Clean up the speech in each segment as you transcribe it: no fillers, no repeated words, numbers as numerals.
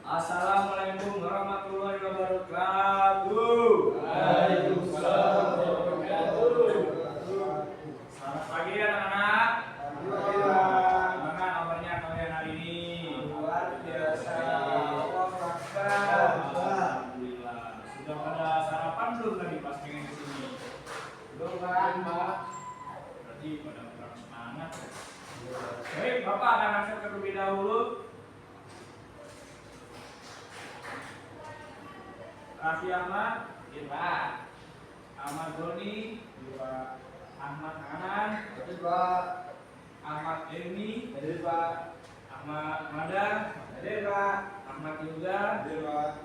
Assalamualaikum warahmatullahi wabarakatuh. Waalaikumsalam warahmatullahi wabarakatuh. Selamat pagi anak-anak. Gimana kabarnya kalian hari ini? Luar biasa. Alhamdulillah. Sudah pada sarapan belum tadi pas pengen kesini? Belum kan, Pak? Berarti pada kurang semangat. Baik, Bapak akan masuk terlebih dahulu. Raffi Ahmad, Pak. Ahmad Doni, Ahmad Hanan, Hadir, Pak. Ahmad Eni, Hadir, Pak. Ahmad Mada, Hadir, Pak. Ahmad Yoga, Hadir, Pak.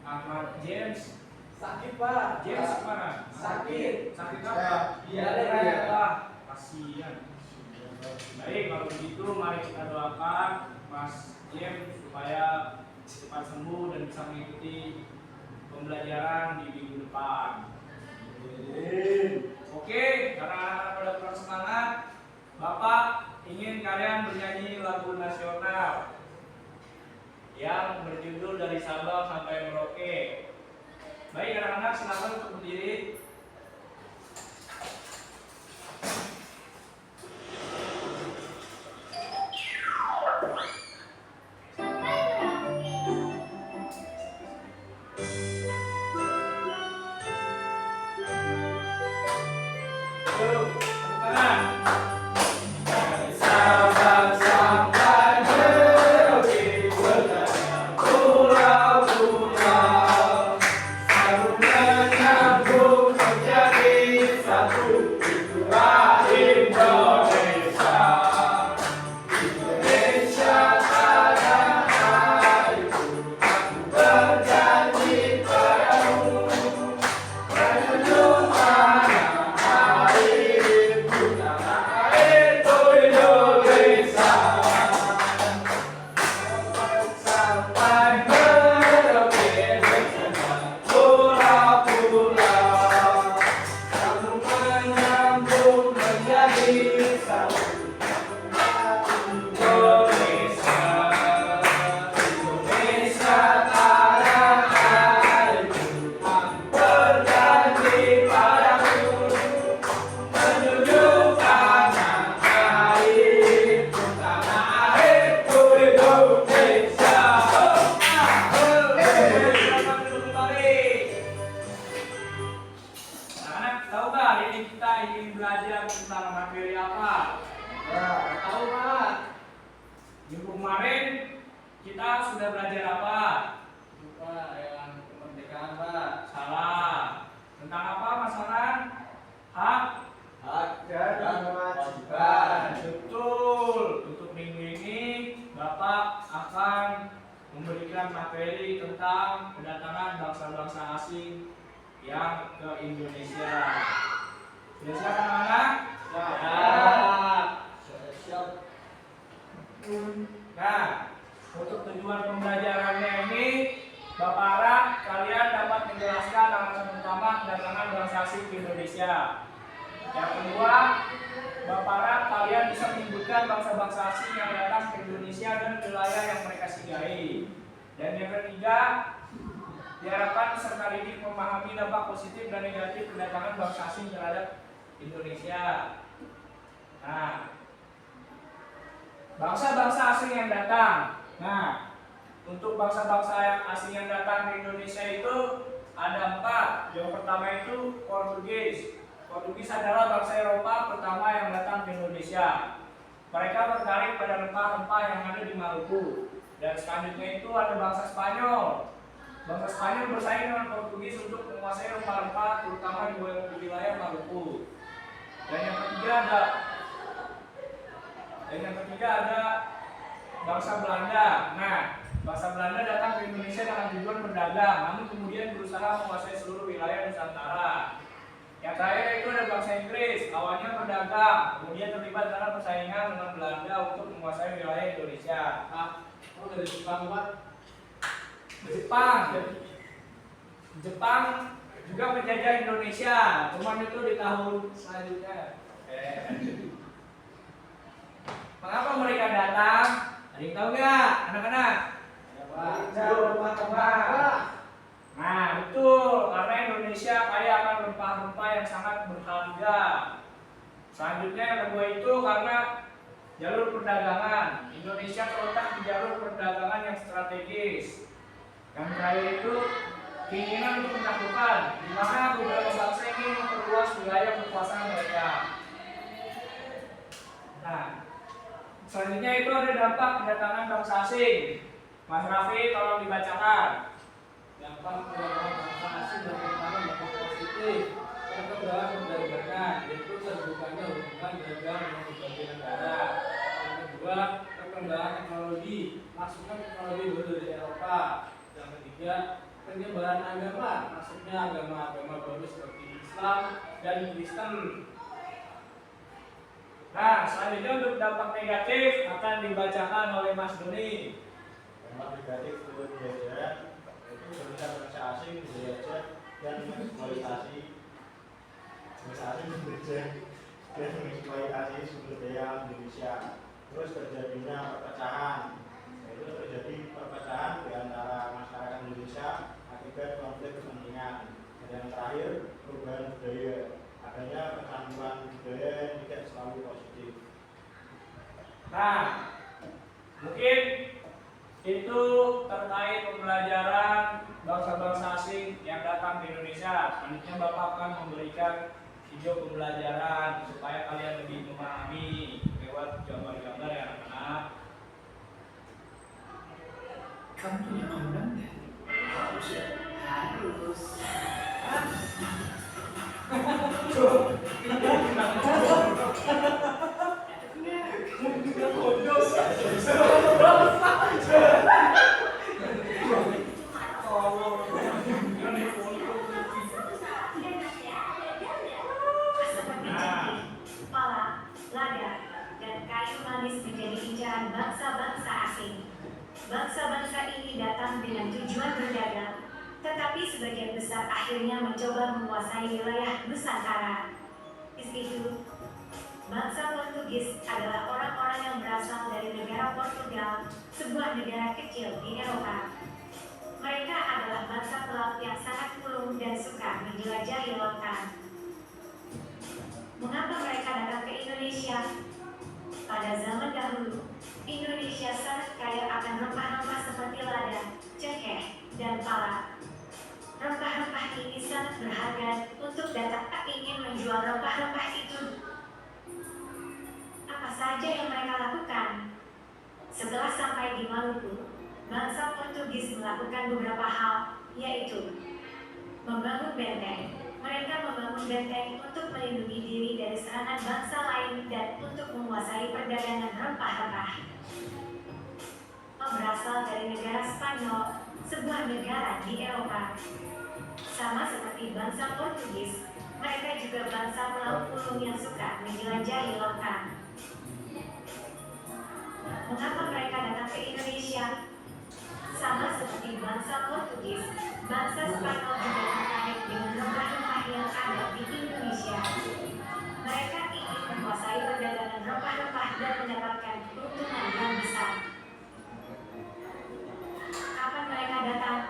Ahmad James. Sakit, Pak. James mana? Sakit. Sakit apa? Iya, iya. Ah, kasihan. Baik, kalau begitu mari kita doakan Mas James supaya cepat sembuh dan bisa mengikuti pembelajaran di minggu depan. Oke, karena anak-anak pada kurang semangat, Bapak ingin kalian bernyanyi lagu nasional yang berjudul Dari Sabang Sampai Merauke. Baik anak-anak, silakan untuk berdiri. Yuk, tepuk tangan. Dari Sabang sampai Merauke, pulau-pulau, sambung menyambung menjadi satu. Itulah Indonesia. Indonesia tanah airku, aku berjanji padamu, menuju tanah airku, tanah airku Indonesia. Sampai Merauke bersama pulau-pulau, sambung menyambung menjadi satu. Indonesia, Indonesia tanah airku, aku berjanji padamu, menuju tanah airku, tanah airku Indonesia. Selamat duduk kembali. Anak-anak, tahu nggak hari ini kita ingin belajar tentang materi apa? Tahu, Pak. Minggu kemarin kita sudah belajar apa? Lupa yang kemerdekaan, Pak. Salah. Tentang apa Mas Hanan? Hak? Hak dan kewajiban. Betul. Untuk minggu ini Bapak akan memberikan materi tentang kedatangan bangsa-bangsa asing yang ke Indonesia. Sudah siap anak-anak? Siap. Nah, untuk tujuan pembelajarannya ini, Bapak harap kalian dapat menjelaskan alasan utama kedatangan bangsa asing ke Indonesia. Yang kedua, Bapak harap kalian bisa menyebutkan bangsa-bangsa asing yang datang ke Indonesia dan wilayah yang mereka singgahi. Dan yang ketiga, diharapkan peserta didik memahami dampak positif dan negatif kedatangan bangsa asing terhadap Indonesia. Nah, bangsa-bangsa asing yang datang. Nah, untuk bangsa-bangsa asing yang datang ke Indonesia itu ada 4. Yang pertama itu Portugis. Portugis adalah bangsa Eropa pertama yang datang ke Indonesia. Mereka tertarik pada rempah-rempah yang ada di Maluku. Dan selanjutnya itu ada bangsa Spanyol. Bangsa Spanyol bersaing dengan Portugis untuk menguasai rempah-rempah terutama di wilayah Maluku. Dan yang ketiga ada bangsa Belanda. Nah, bangsa Belanda datang ke Indonesia dengan tujuan berdagang, namun kemudian berusaha menguasai seluruh wilayah Nusantara. Yang terakhir itu ada bangsa Inggris, awalnya berdagang, kemudian terlibat dalam persaingan dengan Belanda untuk menguasai wilayah Indonesia. Dari Jepang, Pak. Jepang juga menjajah Indonesia, cuman itu di tahun selanjutnya. Mengapa mereka datang? Ada yang tahu nggak, anak-anak? Nah, betul. Karena Indonesia kaya akan rempah-rempah yang sangat berharga. Selanjutnya yang kedua itu karena jalur perdagangan. Indonesia terletak di jalur perdagangan yang strategis. Yang terakhir itu keinginan untuk menaklukkan, di mana beberapa bangsa ingin memperluas wilayah kekuasaan mereka. Nah, selanjutnya itu ada dampak kedatangan bangsa asing. Mas Raffi, tolong dibacakan. Dampak kedatangan bangsa asing yang pertama dampak positif, perkembangan perdagangan, yaitu terbukanya hubungan dagang dengan berbagai negara. Yang kedua, perkembangan teknologi, masuknya teknologi baru dari Eropa. Yang ketiga, penyebaran agama, masuknya agama-agama baru seperti Islam dan Kristen. Nah, selanjutnya untuk dampak negatif akan dibacakan oleh Mas Doni. Dampak negatif turun biaya itu berita bangsa asing menjajah dan mengeksploitasi bangsa asing menjajah dan mengeksploitasi sumber daya Indonesia. Terus terjadinya perpecahan, yaitu terjadi perpecahan di antara masyarakat Indonesia akibat konflik kepentingan. Dan yang terakhir, perubahan budaya, adanya percanduan budaya yang tidak selalu positif. Nah, mungkin itu terkait pembelajaran bangsa-bangsa asing yang datang ke Indonesia. Selanjutnya Bapak akan memberikan video pembelajaran supaya kalian lebih memahami lewat gambar-gambar ya anak-anak. Kamu punya kondom nggak? Harus ya. Harus. Pala, lada, dan kayu manis menjadi incaran bangsa-bangsa asing. Bangsa-bangsa ini datang dengan tujuan berdagang, tetapi sebagian besar akhirnya mencoba menguasai wilayah Nusantara. Meski itu, bangsa Portugis adalah orang-orang yang berasal dari negara Portugal, sebuah negara kecil di Eropa. Mereka adalah bangsa pelaut yang sangat ulung dan suka menjelajahi lautan. Mengapa mereka datang ke Indonesia? Pada zaman dahulu, Indonesia sangat kaya akan rempah-rempah seperti lada, cengkeh, dan pala. Rempah-rempah ini sangat berharga untuk datang ingin menjual rempah-rempah itu. Apa saja yang mereka lakukan? Setelah sampai di Maluku, bangsa Portugis melakukan beberapa hal, yaitu membangun benteng. Mereka membangun benteng untuk melindungi diri dari serangan bangsa lain dan untuk menguasai perdagangan rempah-rempah. Berasal dari negara Spanyol, sebuah negara di Eropa. Sama seperti bangsa Portugis, mereka juga bangsa pelaut ulung yang suka menjelajahi lautan. Mengapa mereka datang ke Indonesia? Sama seperti bangsa Portugis, bangsa Spanyol juga tertarik dengan rempah-rempah yang ada di Indonesia. Mereka ingin menguasai perdagangan rempah-rempah dan mendapatkan keuntungan yang besar. Kapan mereka datang?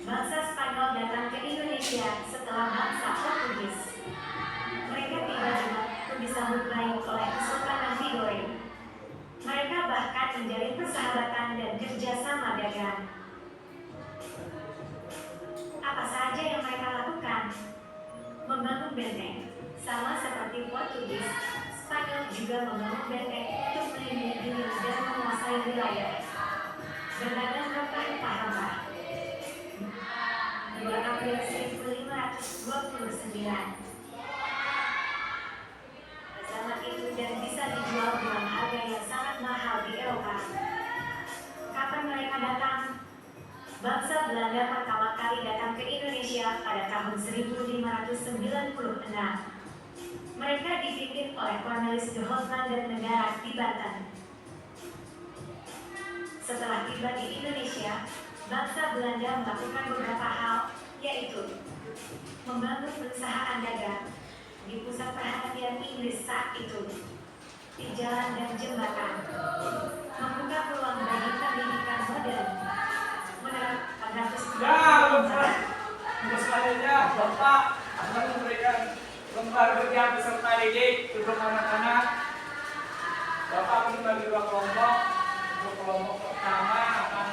Bangsa Spanyol datang ke Indonesia setelah bangsa Portugis. Mereka tiba di Maluku disambut baik oleh Kesultanan Tidore. Mereka bahkan menjalin persahabatan dan kerjasama dagang. Apa saja yang mereka lakukan? Membangun benteng. Sama seperti Portugis, Spanyol juga membangun benteng untuk melindungi diri dan menguasai wilayah. Berdagang rempah-rempah. 2 April 1529. Zaman itu dan bisa dijual dengan harga yang sangat mahal di Eropa. Kapan mereka datang? Bangsa Belanda pertama kali datang ke Indonesia pada tahun 1596. Mereka dipimpin oleh Cornelis de Houtman dan negara di Banten. Setelah tiba di Indonesia, bangsa Belanda melakukan beberapa hal, yaitu membangun perusahaan dagang di pusat perhatian Inggris saat itu, di jalan dan jembatan, membuka peluang bagi pendidikan modern, Bapak akan memberikan lembar kerja peserta didik untuk anak-anak. Bapak akan membagi dua kelompok. Untuk kelompok pertama akan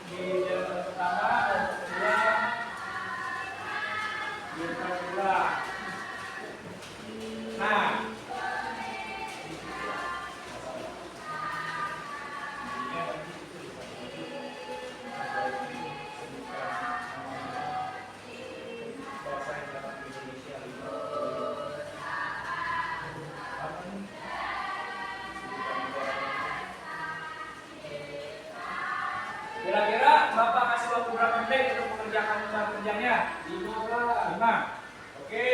di jalan pertama, kelompok kedua di jalan kedua. Nah, kira-kira Bapak kasih waktu berapa menit untuk mengerjakan lembar kerjanya? 5. Oke.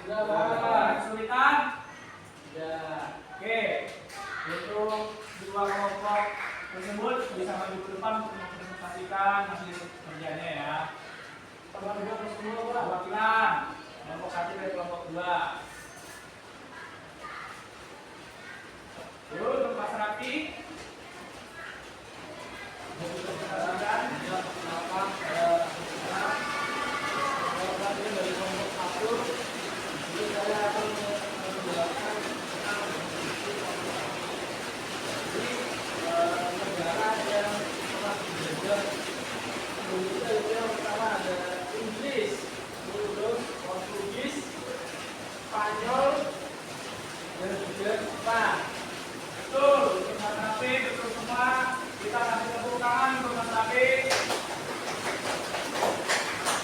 Sudah, Pak. Kesulitan? Ya. Oke. Untuk dua kelompok tersebut bisa maju ke depan untuk mempresentasikan hasil kerjanya ya. Perwakilan kelompok 1 dari kelompok 2. Yuk, untuk Mas Raffi. Dari kelompok 1, jadi saya akan menjelaskan tentang negara yang pernah dijajah. Indonesia itu yang pertama ada Inggris, terus Portugis, Spanyol, dan juga Jepang. Betul, untuk Mas Raffi, betul semua. Kita kasih tepuk tangan untuk Mas Raffi.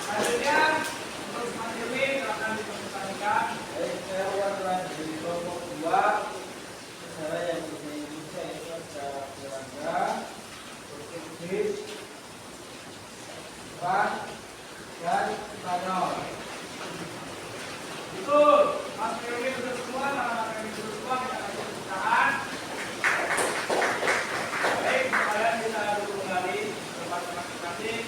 Selanjutnya, untuk Mas Yumi, silakan dipresentasikan. Baik, saya ulang di kelompok 2. Negara yang berbahasa Indonesia itu ada Belanda, Portugis, Jepang, dan Spanyol. Betul, Mas Yumi betul semua, nama-nama yang betul semua kita kasih tepuk tangan. Baik, kalian bisa duduk kembali ke tempat masing-masing.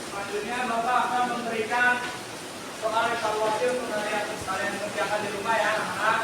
Selanjutnya Bapak akan memberikan soal evaluasi untuk kalian kerjakan di rumah ya anak-anak.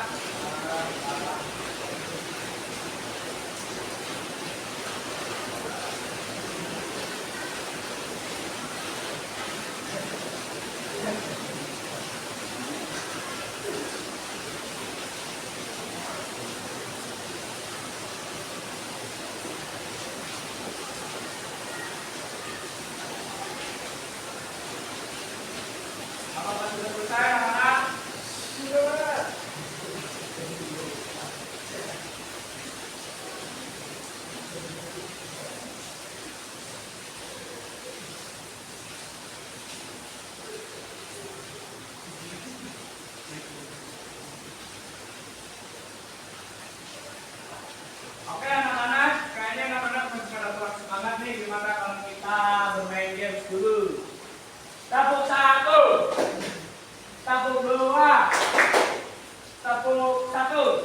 Apakah sudah selesai anak-anak? Sudah. Oke anak-anak, kayaknya anak-anak masih pada kurang semangat nih. Gimana kalau kita bermain games dulu? Tepuk 1, tepuk 2, tepuk 1,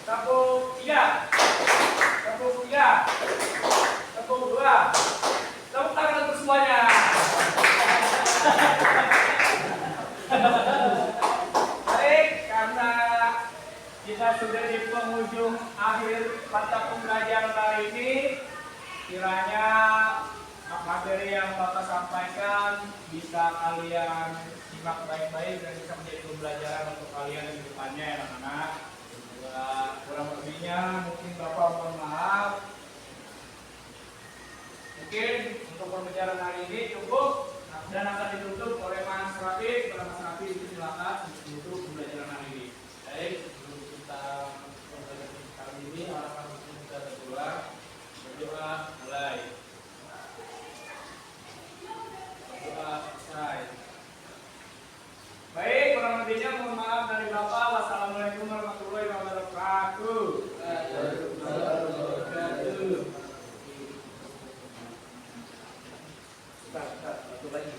tepuk 3, tepuk 3, tepuk 2, tepuk tangan untuk semuanya. Baik, karena kita sudah di penghujung akhir mata pembelajaran hari ini, kiranya materi yang Bapak sampaikan bisa kalian simak baik-baik dan bisa menjadi pembelajaran untuk kalian di depannya ya anak-anak. Kurang lebihnya mungkin Bapak mohon maaf. Mungkin untuk pembelajaran hari ini cukup dan akan ditutup oleh Mas Raffi. Kepada Mas Raffi itu silakan ditutup pembelajaran hari ini. Baik, sebelum kita pembelajaran kali ini harapan kita berdua Doa mulai. Doa selesai. Baik, kurang lebihnya mohon maaf dari Bapak. Wassalamualaikum warahmatullahi wabarakatuh. Waalaikumsalam warahmatullahi wabarakatuh. Satu lagi.